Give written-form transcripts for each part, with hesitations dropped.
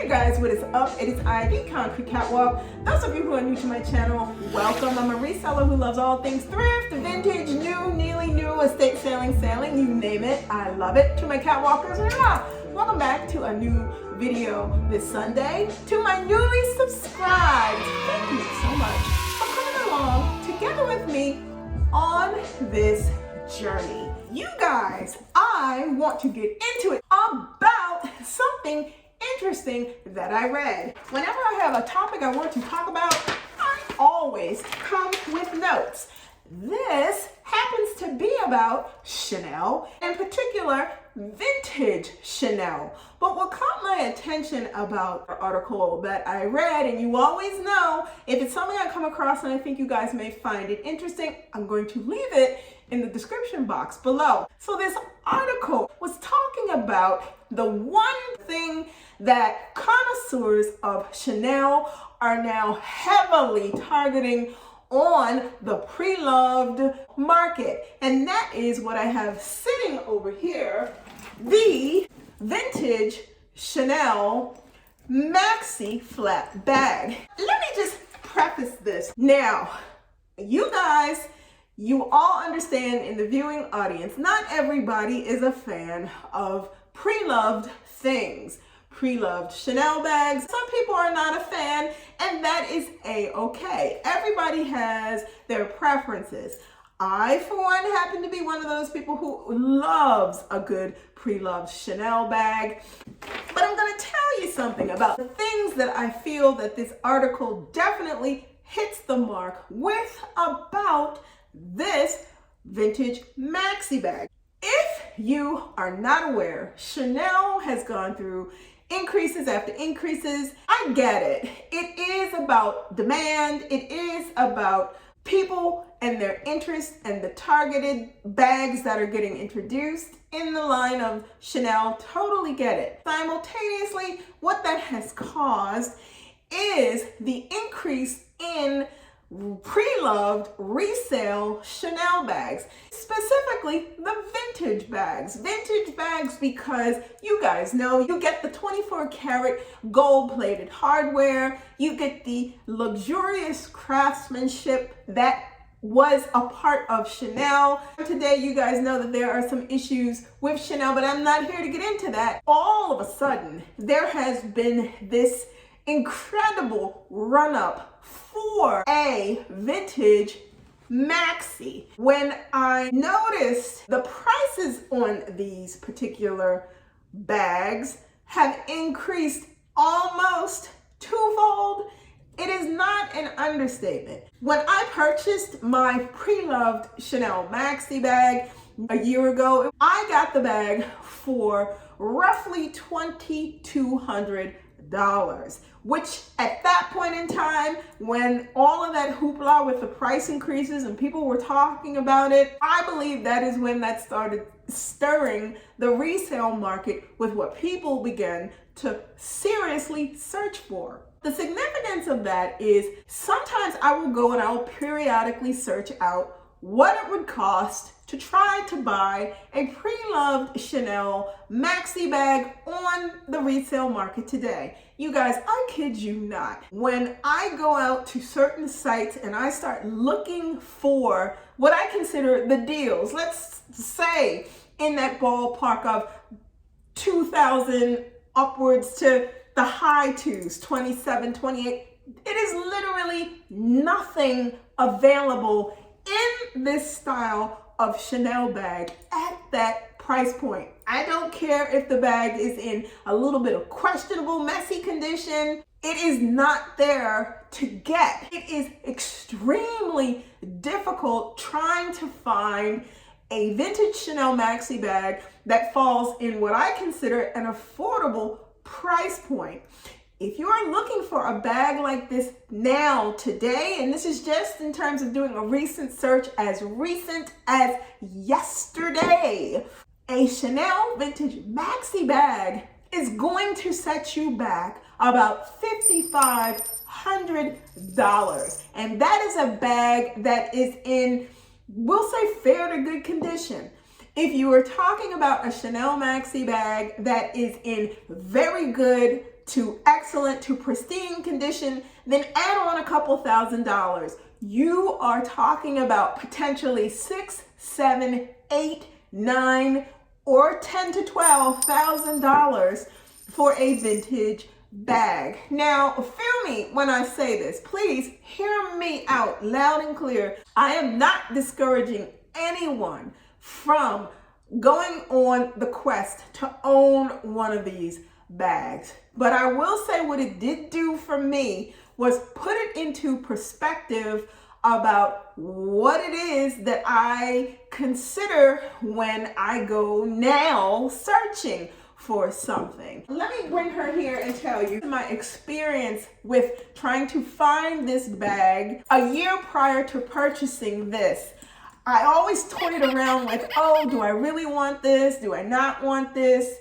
Hey guys, what is up? It is I, the Concrete Catwalk. Those of you who are new to my channel, welcome. I'm a reseller who loves all things thrift, vintage, new, nearly new, estate sailing, you name it. I love it. To my catwalkers, welcome back to a new video this Sunday. To my newly subscribed, thank you so much for coming along together with me on this journey. You guys, I want to get into it about something interesting that I read. Whenever I have a topic I want to talk about, I always come with notes. This happens to be about Chanel, in particular, vintage Chanel. But what caught my attention about the article that I read, and you always know, if it's something I come across and I think you guys may find it interesting, I'm going to leave it in the description box below. So this article was talking about the one thing that connoisseurs of Chanel are now heavily targeting on the pre-loved market. And that is what I have sitting over here, the vintage Chanel Maxi flat bag. Let me just preface this. Now, you guys, you all understand in the viewing audience, not everybody is a fan of pre-loved things. Pre-loved Chanel bags. Some people are not a fan, and that is a-okay. Everybody has their preferences. I, for one, happen to be one of those people who loves a good pre-loved Chanel bag. But I'm going to tell you something about the things that I feel that this article definitely hits the mark with about this vintage maxi bag. If you are not aware, Chanel has gone through increases after increases. I get it. It is about demand. It is about people and their interests and the targeted bags that are getting introduced in the line of Chanel. Totally get it. Simultaneously, what that has caused is the increase in pre-loved resale Chanel bags, specifically the vintage bags. Vintage bags because you guys know you get the 24 karat gold plated hardware, you get the luxurious craftsmanship that was a part of Chanel. Today, you guys know that there are some issues with Chanel, but I'm not here to get into that. All of a sudden, there has been this incredible run-up for a vintage maxi. When I noticed the prices on these particular bags have increased almost twofold, it is not an understatement. When I purchased my pre-loved Chanel maxi bag a year ago, I got the bag for roughly $2,200. Which at that point in time, when all of that hoopla with the price increases and people were talking about it, I believe that is when that started stirring the resale market with what people began to seriously search for. The significance of that is sometimes I will go and I will periodically search out what it would cost to try to buy a pre-loved Chanel maxi bag on the resale market today. You guys, I kid you not. When I go out to certain sites and I start looking for what I consider the deals, let's say in that ballpark of 2,000 upwards to the high twos, 27, 28, it is literally nothing available in this style of Chanel bag at that price point. I don't care if the bag is in a little bit of questionable, messy condition. It is not there to get. It is extremely difficult trying to find a vintage Chanel maxi bag that falls in what I consider an affordable price point. If you are looking for a bag like this now, today, and this is just in terms of doing a recent search as recent as yesterday, a Chanel vintage maxi bag is going to set you back about $5,500. And that is a bag that is in, we'll say, fair to good condition. If you are talking about a Chanel maxi bag that is in very good to excellent to pristine condition, then add on a couple $1,000s. You are talking about potentially $6, $7, $8, $9, or $10 to $12,000 for a vintage bag. Now, feel me when I say this. Please hear me out loud and clear. I am not discouraging anyone from going on the quest to own one of these bags. But I will say what it did do for me was put it into perspective about what it is that I consider when I go now searching for something. Let me bring her here and tell you my experience with trying to find this bag a year prior to purchasing this. I always toyed around with, oh, do I really want this? Do I not want this?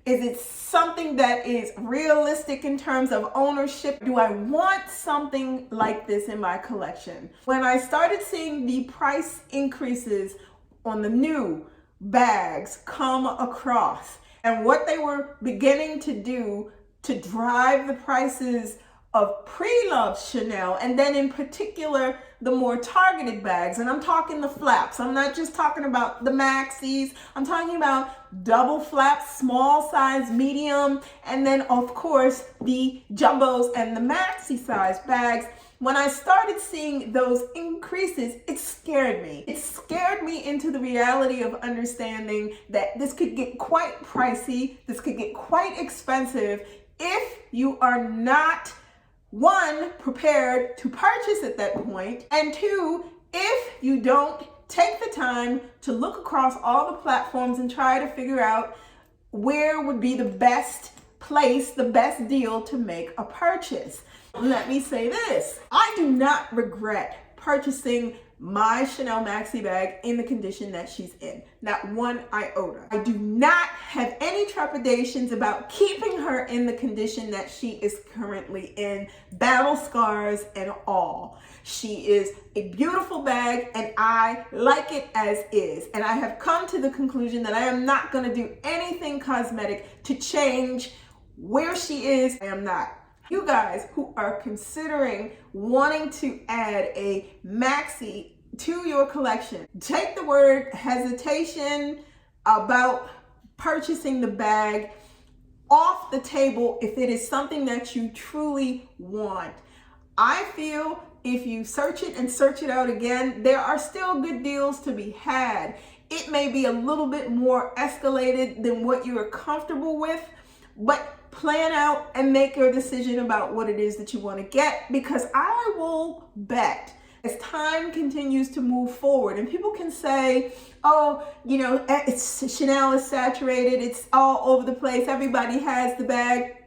Is it something that is realistic in terms of ownership? Do I want something like this in my collection? When I started seeing the price increases on the new bags come across and what they were beginning to do to drive the prices of pre-loved Chanel, and then in particular the more targeted bags, and I'm talking the flaps. I'm not just talking about the Maxis. I'm talking about double flaps, small size, medium, and then of course the jumbos and the maxi size bags. When I started seeing those increases, it scared me. It scared me into the reality of understanding that this could get quite pricey. This could get quite expensive if you are not, one, prepared to purchase at that point, and two, if you don't take the time to look across all the platforms and try to figure out where would be the best place, the best deal to make a purchase. Let me say this, I do not regret purchasing my Chanel Maxi bag in the condition that she's in. Not one iota. I do not have any trepidations about keeping her in the condition that she is currently in, battle scars and all. She is a beautiful bag and I like it as is. And I have come to the conclusion that I am not going to do anything cosmetic to change where she is. I am not. You guys who are considering wanting to add a Maxi to your collection, take the word hesitation about purchasing the bag off the table if it is something that you truly want. I feel if you search it and search it out again, there are still good deals to be had. It may be a little bit more escalated than what you are comfortable with, but plan out and make your decision about what it is that you want to get, because I will bet as time continues to move forward and people can say, oh, you know, Chanel is saturated, it's all over the place, everybody has the bag.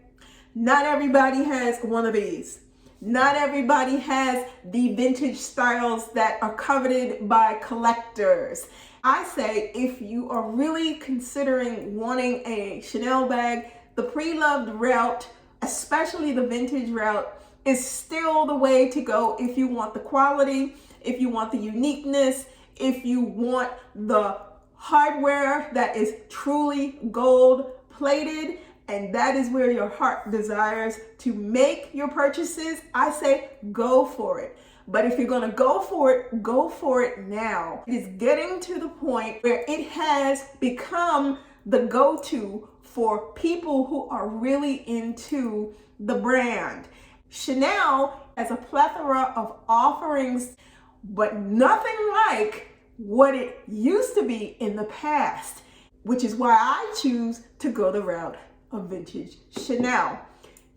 Not everybody has one of these. Not everybody has the vintage styles that are coveted by collectors. I say if you are really considering wanting a Chanel bag, the pre-loved route, especially the vintage route, is still the way to go if you want the quality, if you want the uniqueness, if you want the hardware that is truly gold plated, and that is where your heart desires to make your purchases. I say go for it. But if you're going to go for it now. It is getting to the point where it has become the go-to for people who are really into the brand. Chanel has a plethora of offerings, but nothing like what it used to be in the past, which is why I choose to go the route of vintage Chanel.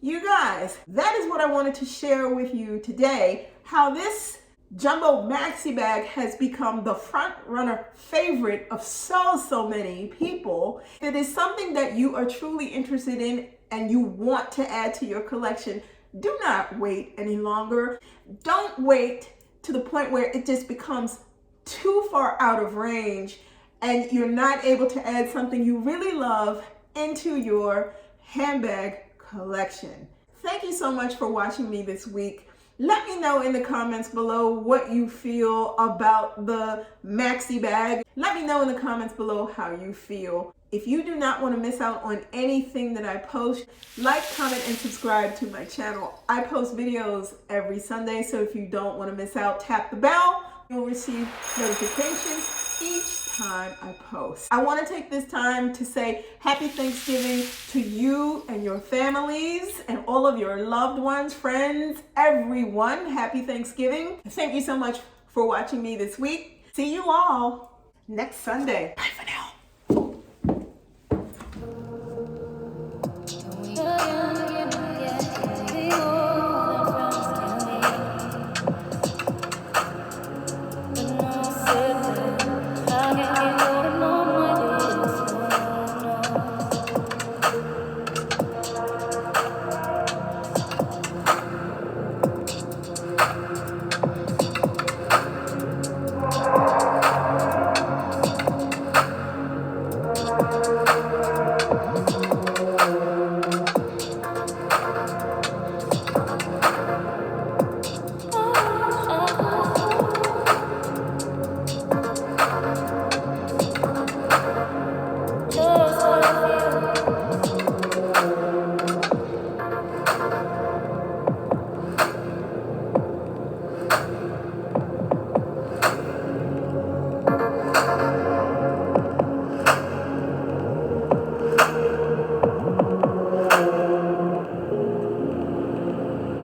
You guys, that is what I wanted to share with you today, how this Jumbo Maxi bag has become the front runner favorite of so many people. If it is something that you are truly interested in and you want to add to your collection, do not wait any longer. Don't wait to the point where it just becomes too far out of range and you're not able to add something you really love into your handbag collection. Thank you so much for watching me this week. Let me know in the comments below what you feel about the Maxi bag. Let me know in the comments below how you feel. If you do not want to miss out on anything that I post, like, comment, and subscribe to my channel. I post videos every Sunday, so if you don't want to miss out, tap the bell. You'll receive notifications each time I post. I want to take this time to say Happy Thanksgiving to you and your families and all of your loved ones, friends, everyone. Happy Thanksgiving. Thank you so much for watching me this week. See you all next Sunday. Bye for now.